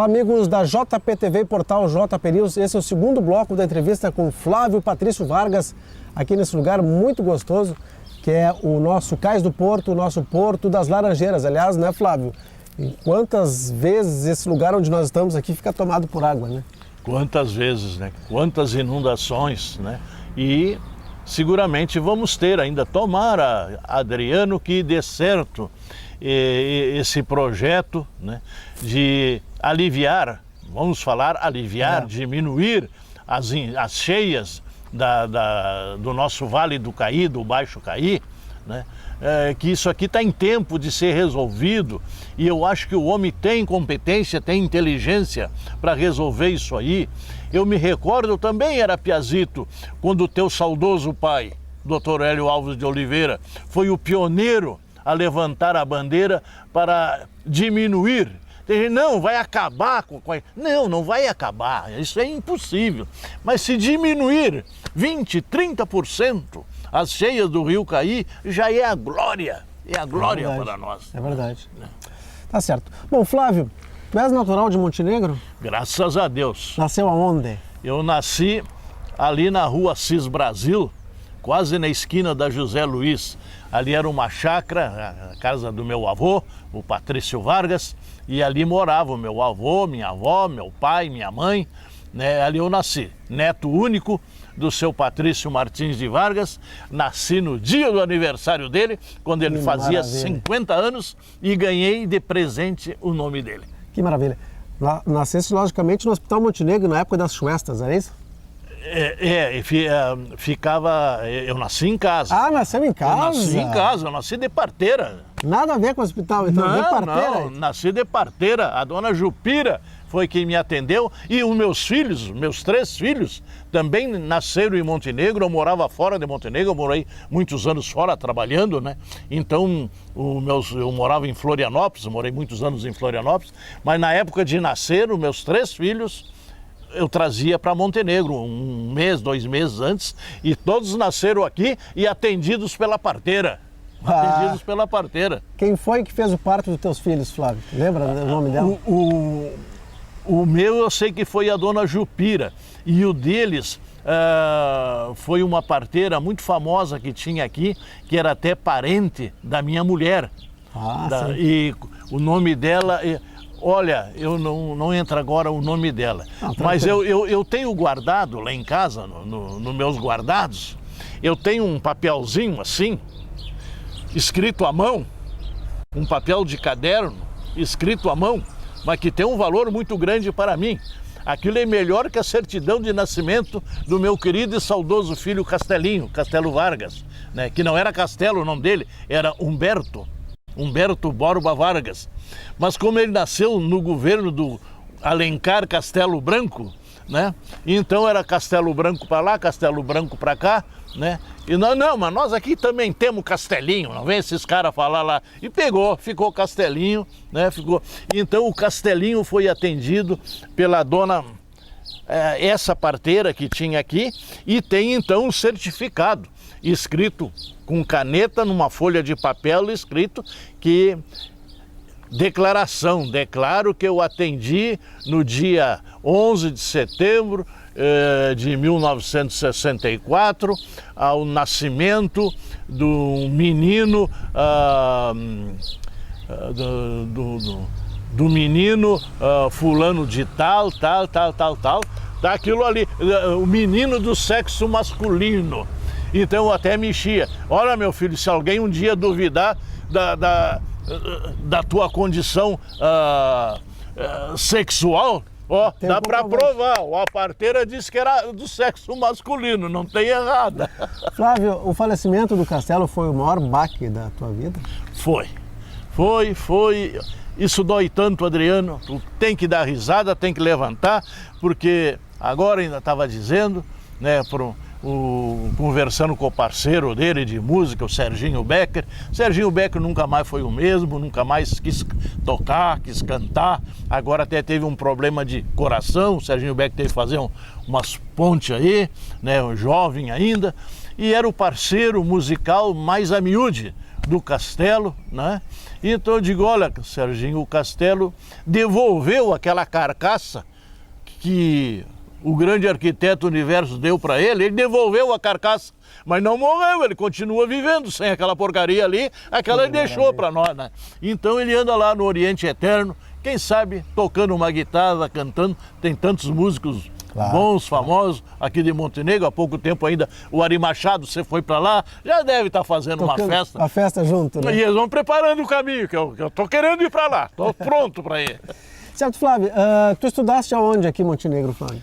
Olá, amigos da JPTV e Portal JP News. Esse é o segundo bloco da entrevista com Flávio Patrício Vargas, aqui nesse lugar muito gostoso, que é o nosso Cais do Porto, o nosso Porto das Laranjeiras. Aliás, né, Flávio? E quantas vezes esse lugar onde nós estamos aqui fica tomado por água, né? Quantas vezes, né? Quantas inundações, né? E seguramente vamos ter ainda. Tomara, Adriano, que dê certo esse projeto, né, de aliviar, vamos falar aliviar, diminuir as cheias do nosso Vale do Caí, do Baixo Caí, né? Que isso aqui está em tempo de ser resolvido e eu acho que o homem tem competência, tem inteligência para resolver isso aí. Eu me recordo, eu também era piazito, quando o teu saudoso pai, Dr. Hélio Alves de Oliveira, foi o pioneiro a levantar a bandeira para diminuir. Tem gente, não, vai acabar com... Não, não vai acabar, isso é impossível. Mas se diminuir 20%, 30% as cheias do Rio Caí, já é a glória para nós. É verdade. Tá certo. Bom, Flávio, tu és natural de Montenegro? Graças a Deus. Nasceu aonde? Eu nasci ali na rua Assis Brasil, quase na esquina da José Luiz. Ali era uma chácara, a casa do meu avô, o Patrício Vargas, e ali morava o meu avô, minha avó, meu pai, minha mãe, né? Ali eu nasci, neto único do seu Patrício Martins de Vargas. Nasci no dia do aniversário dele, quando ele fazia 50 anos, e ganhei de presente o nome dele. Que maravilha. Nasceste, logicamente, no Hospital Montenegro, na época das chuestas, era isso? Eu nasci em casa. Ah, nasceu em casa? Eu nasci em casa, eu nasci de parteira. Nada a ver com o hospital, então, de parteira? Não, nasci de parteira. A dona Jupira foi quem me atendeu e os meus filhos, meus 3 filhos, também nasceram em Montenegro. Eu morava fora de Montenegro, eu morei muitos anos fora trabalhando, né? Então, eu morava em Florianópolis, morei muitos anos em Florianópolis, mas na época de nascer, os meus 3 filhos, eu trazia para Montenegro 1 mês, 2 meses antes, e todos nasceram aqui e atendidos pela parteira. Atendidos pela parteira. Quem foi que fez o parto dos teus filhos, Flávio? Lembra o nome dela? O meu eu sei que foi a dona Jupira, e o deles foi uma parteira muito famosa que tinha aqui, que era até parente da minha mulher. E o nome dela... Olha, eu não entro agora o nome dela, mas eu tenho guardado lá em casa, nos meus guardados, eu tenho um papelzinho assim, escrito à mão, um papel de caderno, escrito à mão, mas que tem um valor muito grande para mim. Aquilo é melhor que a certidão de nascimento do meu querido e saudoso filho Castelinho, Castelo Vargas, né? Que não era Castelo o nome dele, era Humberto Borba Vargas. Mas como ele nasceu no governo do Alencar Castelo Branco, né? Então era Castelo Branco para lá, Castelo Branco para cá, né? E não, mas nós aqui também temos Castelinho, não vem esses caras falar lá. E ficou Castelinho, né? Então o Castelinho foi atendido pela dona, essa parteira que tinha aqui, e tem então um certificado escrito com caneta numa folha de papel, escrito que... declaro que eu atendi no dia 11 de setembro de 1964 ao nascimento do menino, do menino fulano de tal, daquilo ali, o menino do sexo masculino. Então eu até mexia. Olha, meu filho, se alguém um dia duvidar da tua condição sexual, dá para provar. A parteira disse que era do sexo masculino, não tem errada. Flávio, o falecimento do Castelo foi o maior baque da tua vida? Foi. Isso dói tanto, Adriano. Tu tem que dar risada, tem que levantar, porque agora ainda estava dizendo, né, conversando com o parceiro dele de música, o Serginho Becker. Serginho Becker nunca mais foi o mesmo, nunca mais quis tocar, quis cantar. Agora até teve um problema de coração, o Serginho Becker teve que fazer umas pontes aí, né, jovem ainda. E era o parceiro musical mais a miúde do Castelo, né? Então eu digo, olha, Serginho, o Castelo devolveu aquela carcaça que o grande arquiteto do universo deu para ele devolveu a carcaça, mas não morreu, ele continua vivendo sem aquela porcaria ali, aquela ele deixou para nós, né? Então ele anda lá no Oriente Eterno, quem sabe tocando uma guitarra, cantando, tem tantos músicos bons, famosos, aqui de Montenegro, há pouco tempo ainda, o Ari Machado, você foi para lá, já deve estar fazendo uma festa. Uma festa junto, né? E eles vão preparando o caminho, que eu tô querendo ir para lá, tô pronto para ir. Certo, Flávio, tu estudaste aonde aqui em Montenegro, Flávio?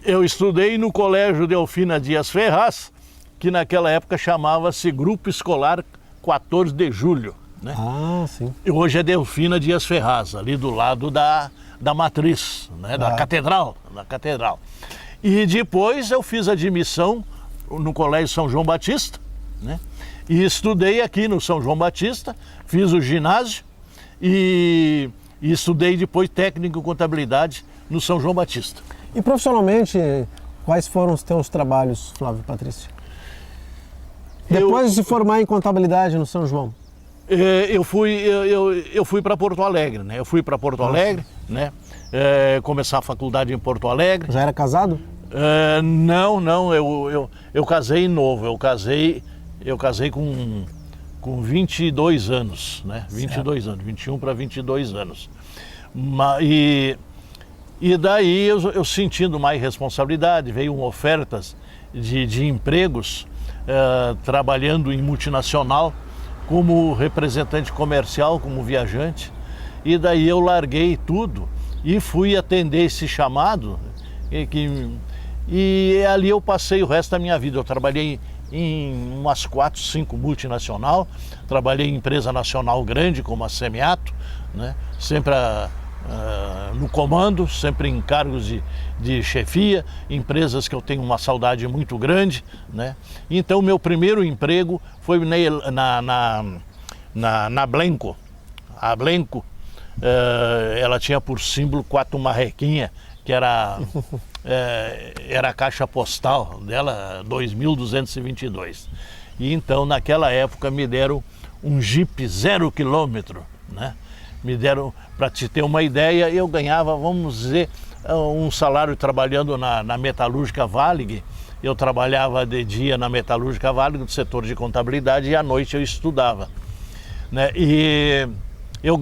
Eu estudei no Colégio Delfina Dias Ferraz, que naquela época chamava-se Grupo Escolar 14 de Julho, né? Ah, sim. E hoje é Delfina Dias Ferraz, ali do lado da matriz, né? Da catedral. E depois eu fiz admissão no Colégio São João Batista, né? E estudei aqui no São João Batista, fiz o ginásio e estudei depois técnico em contabilidade no São João Batista. E profissionalmente, quais foram os teus trabalhos, Flávio Patrício? Depois de se formar em contabilidade no São João? Eu fui para Porto Alegre, né? Eu fui para Porto Alegre, né? Começar a faculdade em Porto Alegre. Já era casado? Não, eu casei novo, eu casei com 22 anos, né? 22 anos, 21 para 22 anos. E daí eu sentindo mais responsabilidade, veio ofertas de empregos, trabalhando em multinacional, como representante comercial, como viajante. E daí eu larguei tudo e fui atender esse chamado. E ali eu passei o resto da minha vida. Eu trabalhei em umas 4, 5 multinacional, trabalhei em empresa nacional grande como a Semiato, né? Sempre no comando, sempre em cargos de chefia, empresas que eu tenho uma saudade muito grande, né? Então meu primeiro emprego foi na Blenco. A Blenco, ela tinha por símbolo 4 marrequinha, que era a caixa postal dela, 2222. E então naquela época me deram um Jeep 0 km, né? Me deram, para te ter uma ideia, eu ganhava, vamos dizer, um salário trabalhando na metalúrgica Valig. Eu trabalhava de dia na metalúrgica Valig, no setor de contabilidade, e à noite eu estudava, né? E eu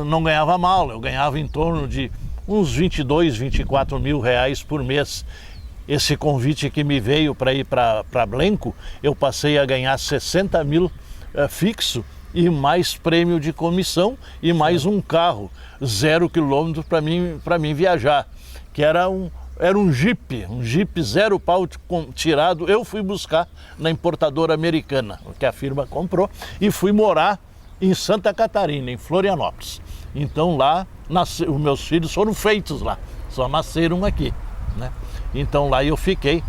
não ganhava mal, eu ganhava em torno de uns 22, 24 mil reais por mês. Esse convite que me veio para ir para Blenco, eu passei a ganhar 60 mil fixo, e mais prêmio de comissão e mais um carro 0 km para mim viajar, que era um Jeep 0 pau tirado. Eu fui buscar na importadora americana, que a firma comprou, e fui morar em Santa Catarina, em Florianópolis. Então lá, os meus filhos foram feitos lá, só nasceram aqui, né? Então lá eu fiquei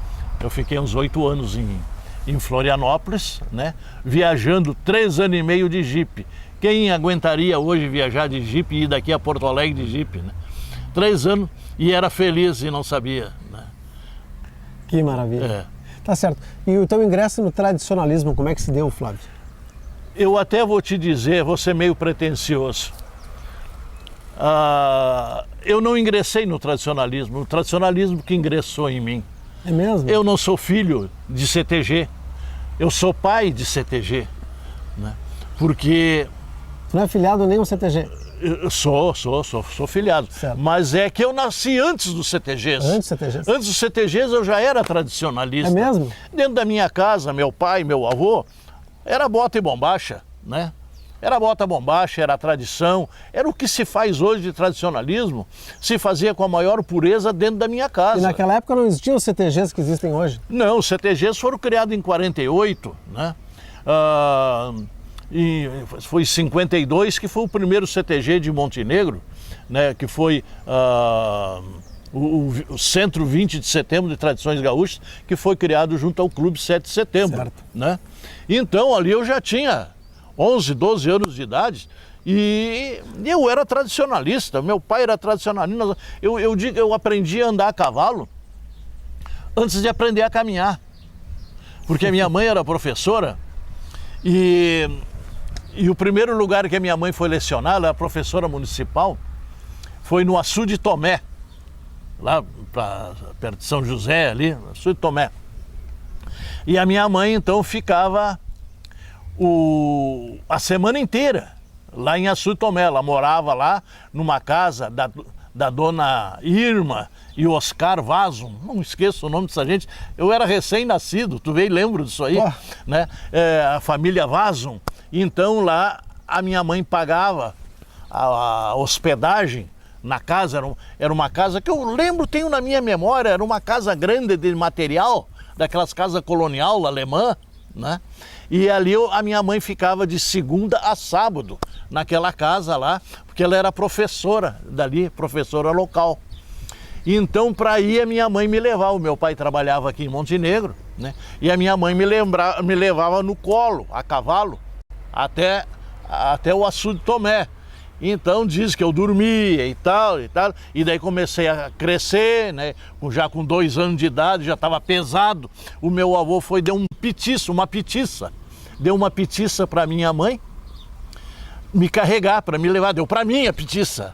uns 8 anos em Florianópolis, né? Viajando 3 anos e meio de Jeep. Quem aguentaria hoje viajar de Jeep e ir daqui a Porto Alegre de Jeep, né? 3 anos e era feliz e não sabia, né? Que maravilha. Tá certo. E o teu ingresso no tradicionalismo, como é que se deu, Flávio? Eu até vou te dizer, vou ser meio pretensioso. Eu não ingressei no tradicionalismo, o tradicionalismo que ingressou em mim. É mesmo? Eu não sou filho de CTG, eu sou pai de CTG, né? Porque... Tu não é filiado nem ao CTG? Eu sou filiado, certo. Mas é que eu nasci antes dos CTGs. Antes dos CTGs? Antes dos CTGs eu já era tradicionalista. É mesmo? Dentro da minha casa, meu pai, meu avô, era bota e bombacha, né? Era bota bombacha, era tradição, era o que se faz hoje de tradicionalismo, se fazia com a maior pureza dentro da minha casa. E naquela época não existiam os CTGs que existem hoje? Não, os CTGs foram criados em 48, né? E foi em 52 que foi o primeiro CTG de Montenegro, né? Que foi o Centro 20 de Setembro de Tradições Gaúchas, que foi criado junto ao Clube 7 de Setembro, certo, né? Então ali eu já tinha 11, 12 anos de idade e eu era tradicionalista, meu pai era tradicionalista. Eu aprendi a andar a cavalo antes de aprender a caminhar, porque minha mãe era professora e E o primeiro lugar que a minha mãe foi lecionar, ela era professora municipal, foi no Açu de Tomé, lá perto de São José, ali, Açu de Tomé. E a minha mãe, então, ficava a semana inteira lá em Açu de Tomé. Ela morava lá numa casa da dona Irma e Oscar Vazum, não esqueço o nome dessa gente, eu era recém-nascido, tu veio, lembro disso aí, né? A família Vazum. Então lá a minha mãe pagava a hospedagem na casa, era uma casa que eu lembro, tenho na minha memória, era uma casa grande de material, daquelas casas colonial alemã, né? E ali a minha mãe ficava de segunda a sábado naquela casa lá, porque ela era professora dali, professora local. Então, para ir, a minha mãe me levava. O meu pai trabalhava aqui em Montenegro, né? E a minha mãe me levava no colo, a cavalo, até o Açu de Tomé. Então diz que eu dormia e tal, e daí comecei a crescer, né? Já com 2 anos de idade, já estava pesado. O meu avô deu uma petiça, deu uma petiça para minha mãe me carregar, para me levar, deu para mim a petiça.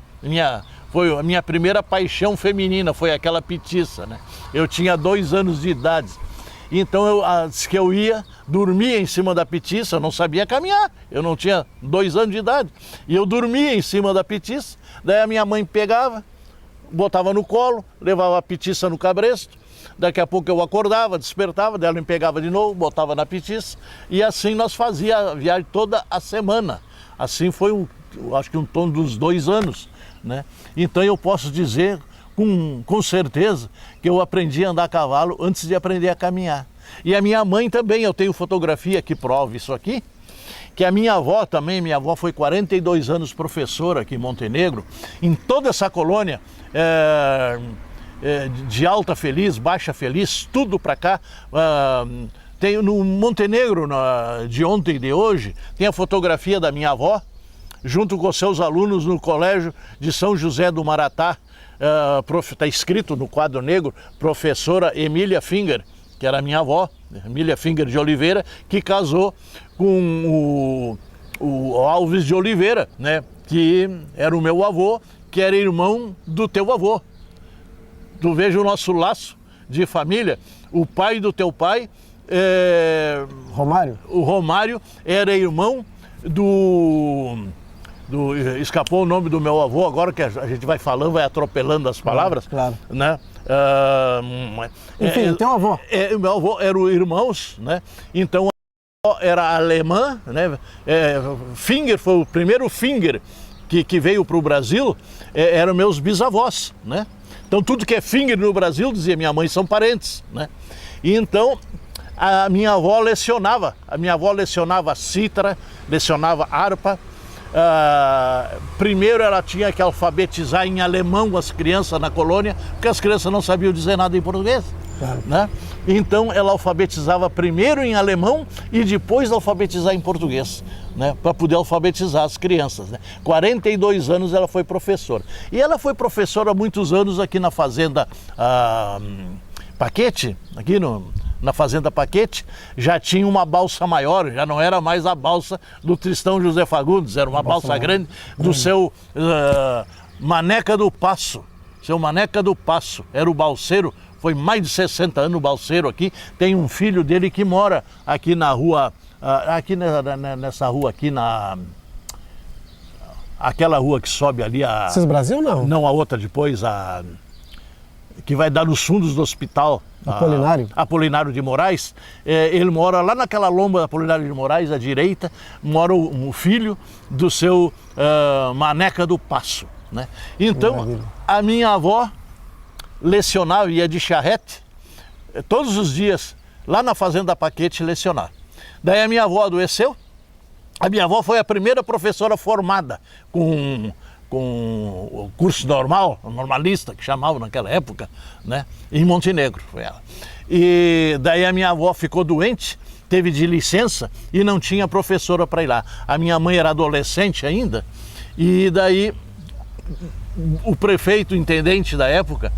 Foi a minha primeira paixão feminina, foi aquela petiça, né? Eu tinha 2 anos de idade. Então disse que eu dormia em cima da petiça, eu não sabia caminhar, eu não tinha 2 anos de idade. E eu dormia em cima da petiça, daí a minha mãe pegava, botava no colo, levava a petiça no cabresto, daqui a pouco eu acordava, despertava, daí ela me pegava de novo, botava na petiça, e assim nós fazíamos a viagem toda a semana. Assim foi, acho que um torno dos 2 anos, né? Então eu posso dizer com certeza que eu aprendi a andar a cavalo antes de aprender a caminhar. E a minha mãe também, eu tenho fotografia que prova isso aqui, que a minha avó também, minha avó foi 42 anos professora aqui em Montenegro, em toda essa colônia, de Alta Feliz, Baixa Feliz, tudo para cá. Tem no Montenegro, de ontem e de hoje, tem a fotografia da minha avó, junto com seus alunos no colégio de São José do Maratá. Está escrito no quadro negro, professora Emília Finger, que era minha avó, Emília Finger de Oliveira, que casou com o Alves de Oliveira, né? Que era o meu avô, que era irmão do teu avô. Tu veja o nosso laço de família, o pai do teu pai, Romário? O Romário era irmão escapou o nome do meu avô, agora que a gente vai falando, vai atropelando as palavras, claro. Né? Enfim, teu avô. Meu avô eram irmãos, né? Então a avó era alemã, né? Finger foi o primeiro Finger que veio para o Brasil, eram meus bisavós, né? Então tudo que é Finger no Brasil, dizia minha mãe, são parentes, né? E então a minha avó lecionava cítara, lecionava harpa. Primeiro ela tinha que alfabetizar em alemão as crianças na colônia, porque as crianças não sabiam dizer nada em português, claro, né? Então ela alfabetizava primeiro em alemão e depois alfabetizar em português, né? Para poder alfabetizar as crianças, né? 42 anos ela foi professora. E ela foi professora há muitos anos aqui na fazenda Paquete, aqui na Fazenda Paquete, já tinha uma balsa maior, já não era mais a balsa do Tristão José Fagundes, era uma balsa grande do seu Maneca do Passo. Seu Maneca do Passo era o balseiro, foi mais de 60 anos o balseiro aqui. Tem um filho dele que mora aqui na rua, nessa rua aqui, aquela rua que sobe ali a... Cis Brasil não? Não, a outra depois, que vai dar nos fundos do hospital. Apolinário? Apolinário de Moraes. Ele mora lá naquela lomba da Apolinário de Moraes, à direita, mora o filho do seu Maneca do Passo, né? Então, maravilha. A minha avó lecionava, ia de charrete, todos os dias, lá na Fazenda Paquete, lecionar. Daí a minha avó adoeceu. A minha avó foi a primeira professora formada com o curso normal, normalista, que chamavam naquela época, né? Em Montenegro, foi ela. E daí a minha avó ficou doente, teve de licença e não tinha professora para ir lá. A minha mãe era adolescente ainda, e daí o prefeito, intendente da época,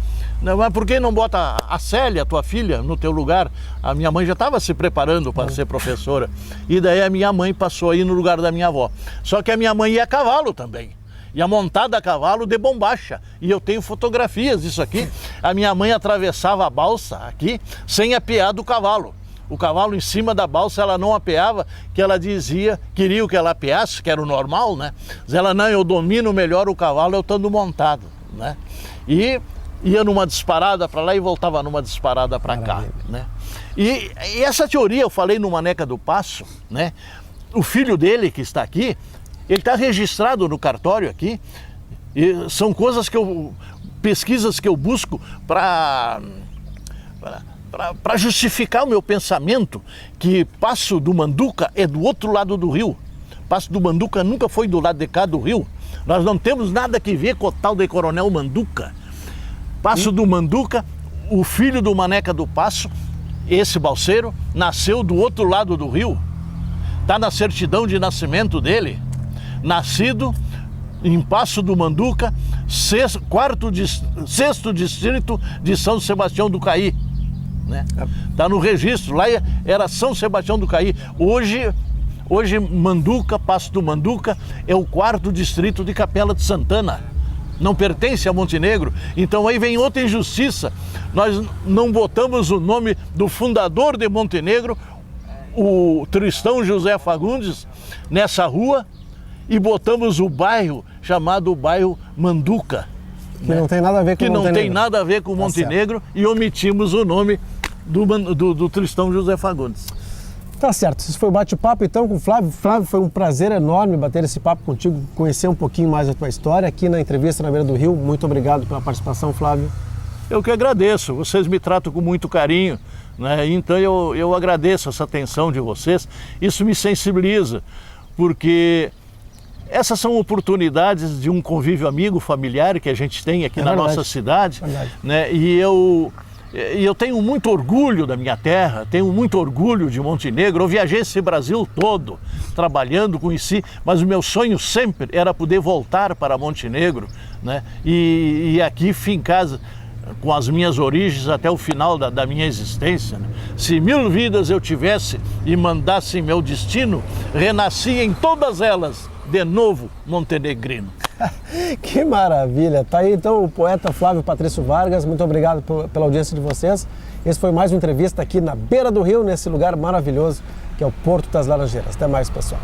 Mas por que não bota a Célia, tua filha, no teu lugar? A minha mãe já estava se preparando para ser professora. E daí a minha mãe passou aí no lugar da minha avó. Só que a minha mãe ia a cavalo também. Ia montada a cavalo de bombacha. E eu tenho fotografias disso aqui. A minha mãe atravessava a balsa aqui sem apear do cavalo. O cavalo em cima da balsa, ela não apeava, que ela dizia, queria que ela apeasse, que era o normal, né? Mas ela, não, eu domino melhor o cavalo eu estando montado, né? E ia numa disparada para lá e voltava numa disparada para cá, né? E essa teoria eu falei no Maneca do Passo, né? O filho dele que está aqui, ele está registrado no cartório aqui, e são coisas que pesquisas que eu busco para justificar o meu pensamento que Passo do Manduca é do outro lado do rio. Passo do Manduca nunca foi do lado de cá do rio. Nós não temos nada que ver com o tal de Coronel Manduca. Passo do Manduca, o filho do Maneca do Passo, esse balseiro, nasceu do outro lado do rio. Está na certidão de nascimento dele. Nascido em Passo do Manduca, sexto distrito de São Sebastião do Caí. Está no registro, lá era São Sebastião do Caí. Hoje Manduca, Passo do Manduca, é o 4º distrito de Capela de Santana. Não pertence a Montenegro. Então aí vem outra injustiça. Nós não botamos o nome do fundador de Montenegro, o Tristão José Fagundes, nessa rua, e botamos o bairro chamado bairro Manduca. Que não tem nada a ver com Montenegro. Que não tem nada a ver com Montenegro, e omitimos o nome do Tristão José Fagundes. Tá certo, esse foi o bate-papo então com o Flávio. Flávio, foi um prazer enorme bater esse papo contigo, conhecer um pouquinho mais a tua história aqui na entrevista na Beira do Rio. Muito obrigado pela participação, Flávio. Eu que agradeço, vocês me tratam com muito carinho, né? Então eu agradeço essa atenção de vocês. Isso me sensibiliza, porque essas são oportunidades de um convívio amigo, familiar que a gente tem aqui na nossa cidade, né? E eu tenho muito orgulho da minha terra, tenho muito orgulho de Montenegro. Eu viajei esse Brasil todo, trabalhando, conheci, mas o meu sonho sempre era poder voltar para Montenegro, né? E aqui fincar com as minhas origens até o final da minha existência, né? Se 1000 vidas eu tivesse e mandasse meu destino, renasci em todas elas, de novo montenegrino. Que maravilha! Tá aí então o poeta Flávio Patrício Vargas. Muito obrigado pela audiência de vocês. Esse foi mais uma entrevista aqui na Beira do Rio, nesse lugar maravilhoso que é o Porto das Laranjeiras. Até mais, pessoal.